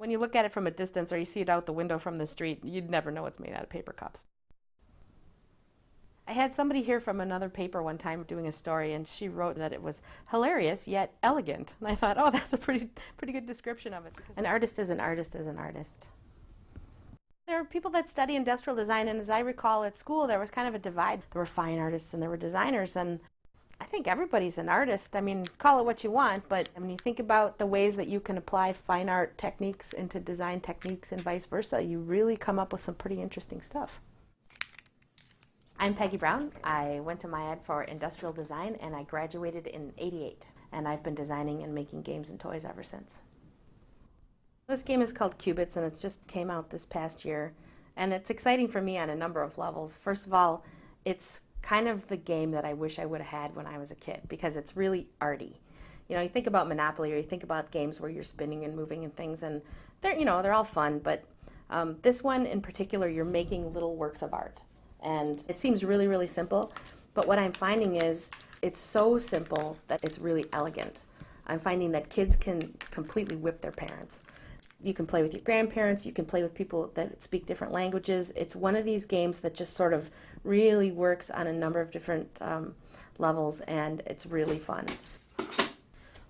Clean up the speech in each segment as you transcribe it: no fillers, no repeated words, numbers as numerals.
When you look at it from a distance or you see it out the window from the street, you'd never know it's made out of paper cups. I had somebody here from another paper one time doing a story, and she wrote that it was hilarious yet elegant. And I thought, oh, that's a pretty good description of it. An artist is an artist is an artist. There are people that study industrial design, and as I recall at school, there was kind of a divide. There were fine artists and there were designers, and I think everybody's an artist. I mean, call it what you want, but when you think about the ways that you can apply fine art techniques into design techniques and vice versa, you really come up with some pretty interesting stuff. I'm Peggy Brown. I went to MIAD for industrial design, and I graduated in '88. And I've been designing and making games and toys ever since. This game is called Qubits, and it just came out this past year. And it's exciting for me on a number of levels. First of all, it's kind of the game that I wish I would have had when I was a kid, because it's really arty. You know, you think about Monopoly, or you think about games where you're spinning and moving and things, and they're all fun, but this one in particular, you're making little works of art. And it seems really, really simple, but what I'm finding is it's so simple that it's really elegant. I'm finding that kids can completely whip their parents. You can play with your grandparents, you can play with people that speak different languages. It's one of these games that just sort of really works on a number of different levels, and it's really fun.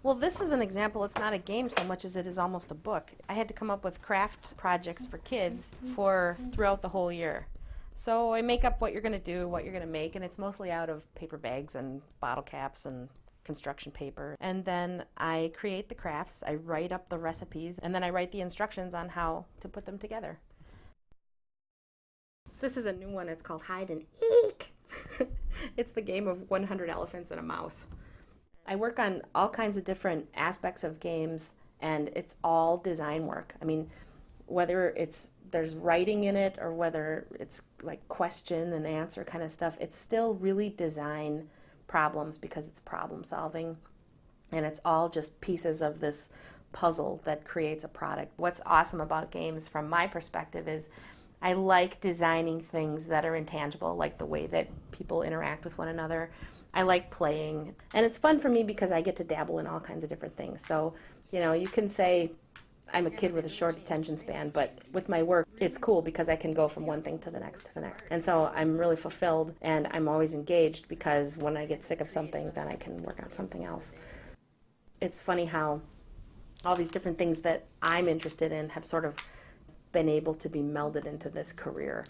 Well, this is an example. It's not a game so much as it is almost a book. I had to come up with craft projects for kids throughout the whole year. So I make up what you're going to do, what you're going to make, and it's mostly out of paper bags and bottle caps and construction paper. And then I create the crafts, I write up the recipes, and then I write the instructions on how to put them together. This is a new one. It's called Hide and Eek. It's the game of 100 elephants and a mouse. I work on all kinds of different aspects of games, and it's all design work. I mean, whether there's writing in it or whether it's like question and answer kind of stuff, it's still really design problems because it's problem solving, and it's all just pieces of this puzzle that creates a product. What's awesome about games from my perspective is I like designing things that are intangible, like the way that people interact with one another. I like playing, and it's fun for me because I get to dabble in all kinds of different things. So, you can say I'm a kid with a short attention span, but with my work, it's cool because I can go from one thing to the next to the next. And so I'm really fulfilled, and I'm always engaged because when I get sick of something, then I can work on something else. It's funny how all these different things that I'm interested in have sort of been able to be melded into this career.